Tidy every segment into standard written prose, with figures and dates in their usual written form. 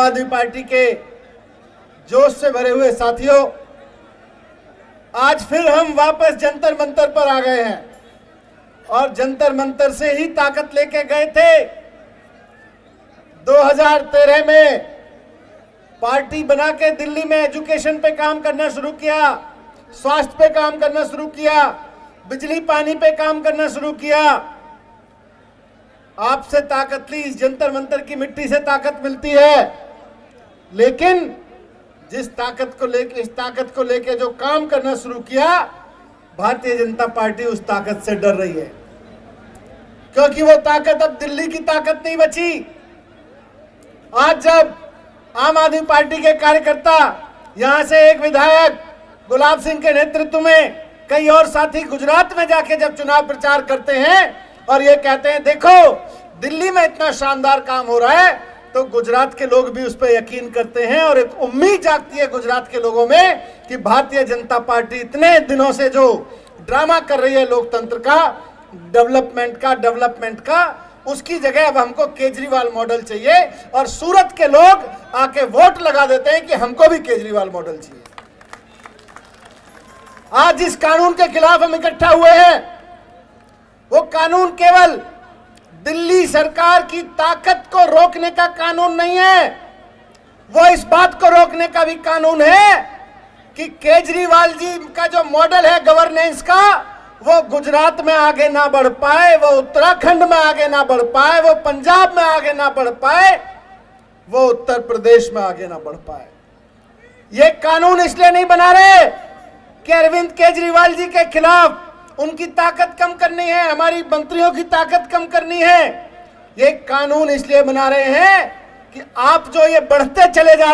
आदमी पार्टी के जोश से भरे हुए साथियों, आज फिर हम वापस जंतर मंतर पर आ गए हैं और जंतर मंतर से ही ताकत लेके गए थे। 2013 में पार्टी बना के दिल्ली में एजुकेशन पे काम करना शुरू किया, स्वास्थ्य पे काम करना शुरू किया, बिजली पानी पे काम करना शुरू किया। आपसे ताकत ली, इस जंतर मंतर की मिट्टी से ताकत मिलती है, लेकिन इस ताकत को लेके जो काम करना शुरू किया, भारतीय जनता पार्टी उस ताकत से डर रही है, क्योंकि वो ताकत अब दिल्ली की ताकत नहीं बची। आज जब आम आदमी पार्टी के कार्यकर्ता, यहां से एक विधायक गुलाब सिंह के नेतृत्व में कई और साथी गुजरात में जाके जब चुनाव प्रचार करते हैं और ये कहते हैं देखो दिल्ली में इतना शानदार काम हो रहा है, तो गुजरात के लोग भी उस पर यकीन करते हैं और एक उम्मीद जागती है गुजरात के लोगों में कि भारतीय जनता पार्टी इतने दिनों से जो ड्रामा कर रही है लोकतंत्र का, डेवलपमेंट का, उसकी जगह अब हमको केजरीवाल मॉडल चाहिए। और सूरत के लोग आके वोट लगा देते हैं कि हमको भी केजरीवाल मॉडल चाहिए। आज जिस कानून के खिलाफ हम इकट्ठा हुए हैं, वो कानून केवल दिल्ली सरकार की ताकत को रोकने का कानून नहीं है, वो इस बात को रोकने का भी कानून है कि केजरीवाल जी का जो मॉडल है गवर्नेंस का, वो गुजरात में आगे ना बढ़ पाए, वो उत्तराखंड में आगे ना बढ़ पाए, वो पंजाब में आगे ना बढ़ पाए, वो उत्तर प्रदेश में आगे ना बढ़ पाए। ये कानून इसलिए नहीं बना रहे कि अरविंद केजरीवाल जी के खिलाफ उनकी ताकत कम करनी है, हमारी मंत्रियों की ताकत कम करनी है। ये कानून इसलिए बना रहे हैं कि आप जो ये बढ़ते चले जा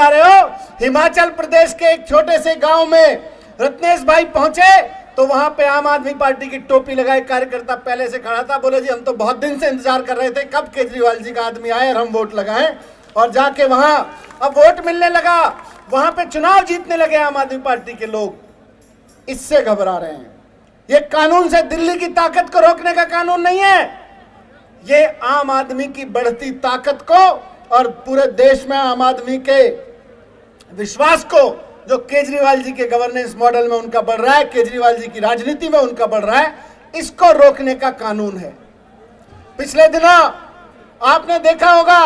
रहे हो। हिमाचल प्रदेश के एक छोटे से गांव में रत्नेश भाई पहुंचे तो वहां पे आम आदमी पार्टी की टोपी लगाए कार्यकर्ता पहले से खड़ा था, बोले जी हम तो बहुत दिन से इंतजार कर रहे थे कब केजरीवाल जी का आदमी आए और हम वोट लगाएं। और जाके वहां अब वोट मिलने लगा, वहां पे चुनाव जीतने लगे आम आदमी पार्टी के लोग। इससे घबरा रहे हैं। ये कानून से दिल्ली की ताकत को रोकने का कानून नहीं है, ये आम आदमी की बढ़ती ताकत को और पूरे देश में आम आदमी के विश्वास को जो केजरीवाल जी के गवर्नेंस मॉडल में उनका बढ़ रहा है, केजरीवाल जी की राजनीति में उनका बढ़ रहा है, इसको रोकने का कानून है। पिछले दिनों आपने देखा होगा,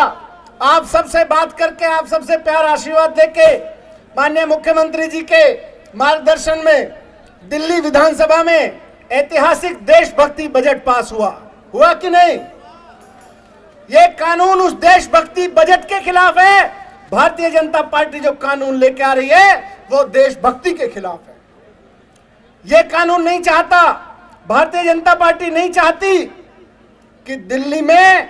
आप सबसे बात करके, आप सबसे प्यार आशीर्वाद देके माननीय मुख्यमंत्री जी के मार्गदर्शन में दिल्ली विधानसभा में ऐतिहासिक देशभक्ति बजट पास हुआ कि नहीं? यह कानून उस देशभक्ति बजट के खिलाफ है। भारतीय जनता पार्टी जो कानून लेके आ रही है वो देशभक्ति के खिलाफ है। यह कानून नहीं चाहता, भारतीय जनता पार्टी नहीं चाहती कि दिल्ली में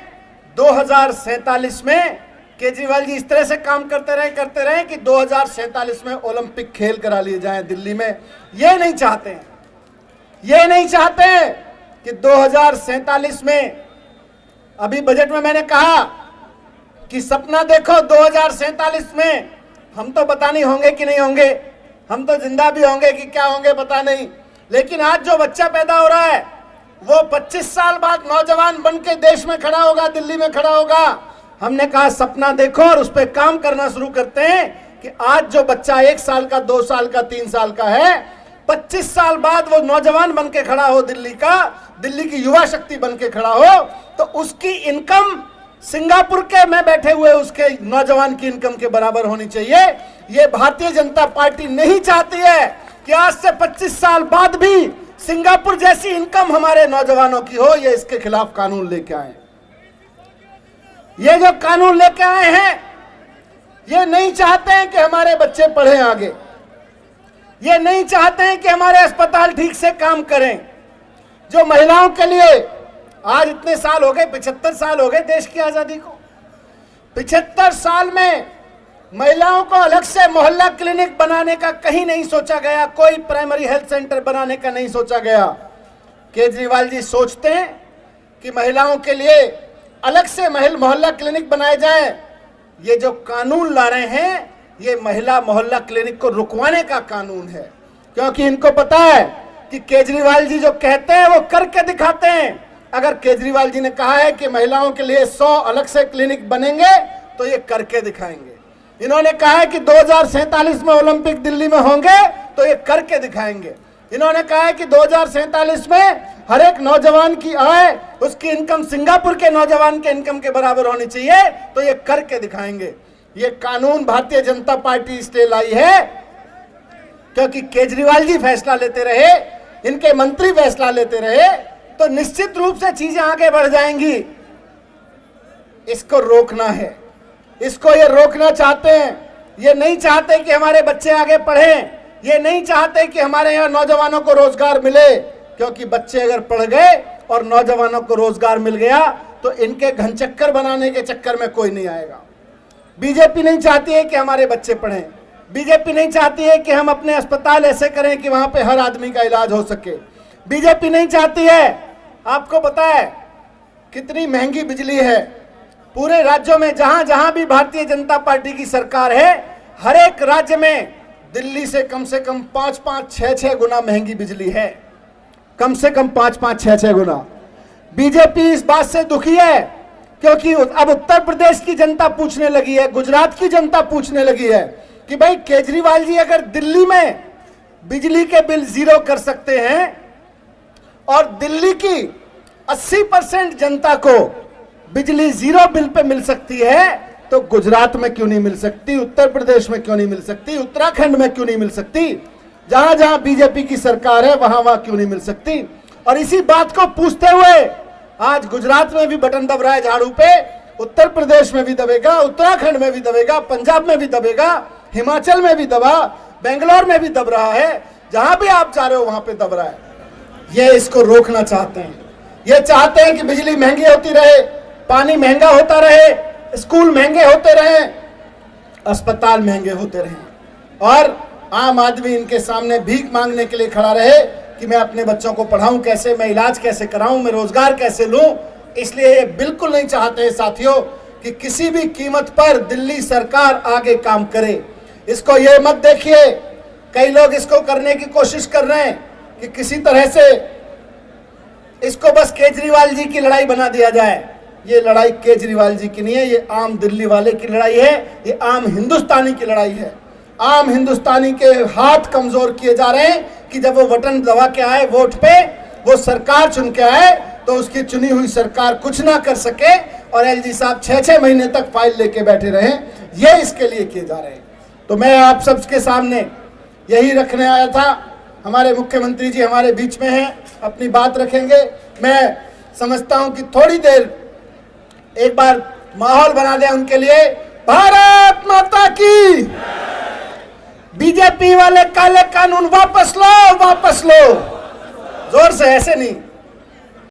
2047 में केजरीवाल जी इस तरह से काम करते रहे कि 2047 में ओलंपिक खेल करा लिए जाएं दिल्ली में। ये नहीं चाहते हैं, ये नहीं चाहते हैं कि 2047 में, अभी बजट में मैंने कहा कि सपना देखो 2047 में, हम तो पता नहीं होंगे कि नहीं होंगे, हम तो जिंदा भी होंगे कि क्या होंगे पता नहीं, लेकिन आज जो बच्चा पैदा हो रहा है वो 25 साल बाद नौजवान बन के देश में खड़ा होगा, दिल्ली में खड़ा होगा। हमने कहा सपना देखो और उस पर काम करना शुरू करते हैं कि आज जो बच्चा 1 साल का, 2 साल का, 3 साल का है, 25 साल बाद वो नौजवान बन के खड़ा हो, दिल्ली की युवा शक्ति बन के खड़ा हो, तो उसकी इनकम सिंगापुर के में बैठे हुए उसके नौजवान की इनकम के बराबर होनी चाहिए। ये भारतीय जनता पार्टी नहीं चाहती है कि आज से 25 साल बाद भी सिंगापुर जैसी इनकम हमारे नौजवानों की हो। ये इसके खिलाफ कानून लेके आए। ये जो कानून लेके आए हैं, ये नहीं चाहते हैं कि हमारे बच्चे पढ़ें आगे, ये नहीं चाहते हैं कि हमारे अस्पताल ठीक से काम करें। जो महिलाओं के लिए आज इतने साल हो गए, 75 साल हो गए देश की आजादी को, 75 साल में महिलाओं को अलग से मोहल्ला क्लिनिक बनाने का कहीं नहीं सोचा गया, कोई प्राइमरी हेल्थ सेंटर बनाने का नहीं सोचा गया। केजरीवाल जी सोचते हैं कि महिलाओं के लिए अलग से मोहल्ला क्लिनिक बनाए जाएं। ये जो कानून ला रहे हैं, ये महिला मोहल्ला क्लिनिक को रुकवाने का कानून है, क्योंकि इनको पता है कि केजरीवाल जी जो कहते हैं वो करके दिखाते हैं। अगर केजरीवाल जी ने कहा है कि महिलाओं के लिए 100 अलग से क्लिनिक बनेंगे तो ये करके दिखाएंगे। इन्होंने कहा है कि 2047 में ओलंपिक दिल्ली में होंगे तो ये करके दिखाएंगे। इन्होंने कहा है कि 2047 में हर एक नौजवान की आय, उसकी इनकम सिंगापुर के नौजवान के इनकम के बराबर होनी चाहिए, तो ये करके दिखाएंगे। ये कानून भारतीय जनता पार्टी इसलिए लाई है क्योंकि केजरीवाल जी फैसला लेते रहे, इनके मंत्री फैसला लेते रहे, तो निश्चित रूप से चीजें आगे बढ़ जाएंगी। इसको रोकना है, इसको ये रोकना चाहते हैं। ये नहीं चाहते कि हमारे बच्चे आगे पढ़ें, ये नहीं चाहते कि हमारे यहाँ नौजवानों को रोजगार मिले, क्योंकि बच्चे अगर पढ़ गए और नौजवानों को रोजगार मिल गया तो इनके घनचक्कर बनाने के चक्कर में कोई नहीं आएगा। बीजेपी नहीं चाहती है कि हमारे बच्चे पढ़ें, बीजेपी नहीं चाहती है कि हम अपने अस्पताल ऐसे करें कि वहां पे हर आदमी का इलाज हो सके। बीजेपी नहीं चाहती है, आपको पता है कितनी महंगी बिजली है पूरे राज्यों में, जहां जहां भी भारतीय जनता पार्टी की सरकार है, हर एक राज्य में दिल्ली से कम 5-5, 6-6 गुना महंगी बिजली है, कम से कम 5-5, 6-6 गुना। बीजेपी इस बात से दुखी है क्योंकि अब उत्तर प्रदेश की जनता पूछने लगी है, गुजरात की जनता पूछने लगी है कि भाई केजरीवाल जी अगर दिल्ली में बिजली के बिल 0 कर सकते हैं और दिल्ली की 80% जनता को बिजली 0 बिल पे मिल सकती है, तो गुजरात में क्यों नहीं मिल सकती, उत्तर प्रदेश में क्यों नहीं मिल सकती, उत्तराखंड में क्यों नहीं मिल सकती, जहां जहां बीजेपी की सरकार है वहां वहां क्यों नहीं मिल सकती। और इसी बात को पूछते हुए आज गुजरात में भी बटन दब रहा है झाड़ू पे, उत्तर प्रदेश में भी दबेगा, उत्तराखंड में भी दबेगा, पंजाब में भी दबेगा, हिमाचल में भी दबा, बेंगलोर में भी दब रहा है, जहां भी आप जा रहे हो वहां पे दब रहा है। ये इसको रोकना चाहते हैं। ये चाहते हैं कि बिजली महंगी होती रहे, पानी महंगा होता रहे, स्कूल महंगे होते रहे, अस्पताल महंगे होते रहे, और आम आदमी इनके सामने भीख मांगने के लिए खड़ा रहे कि मैं अपने बच्चों को पढ़ाऊं कैसे, मैं इलाज कैसे कराऊं, मैं रोजगार कैसे लूं। इसलिए ये बिल्कुल नहीं चाहते साथियों कि किसी भी कीमत पर दिल्ली सरकार आगे काम करे। इसको ये मत देखिए, कई लोग इसको करने की कोशिश कर रहे हैं कि किसी तरह से इसको बस केजरीवाल जी की लड़ाई बना दिया जाए। ये लड़ाई केजरीवाल जी की नहीं है, ये आम दिल्ली वाले की लड़ाई है, ये आम हिंदुस्तानी की लड़ाई है। आम हिंदुस्तानी के हाथ कमजोर किए जा रहे हैं कि जब वो बटन दबा के आए वोट पे, वो सरकार चुन के आए, तो उसकी चुनी हुई सरकार कुछ ना कर सके और एलजी साहब 6-6 महीने तक फाइल लेके बैठे रहे। ये इसके लिए किए जा रहे हैं। तो मैं आप सबके सामने यही रखने आया था। हमारे मुख्यमंत्री जी हमारे बीच में हैं, अपनी बात रखेंगे। मैं समझता हूं कि थोड़ी देर एक बार माहौल बना दें उनके लिए। भारत माता की, बीजेपी वाले काले कानून वापस लो, वापस लो, जोर से, ऐसे नहीं।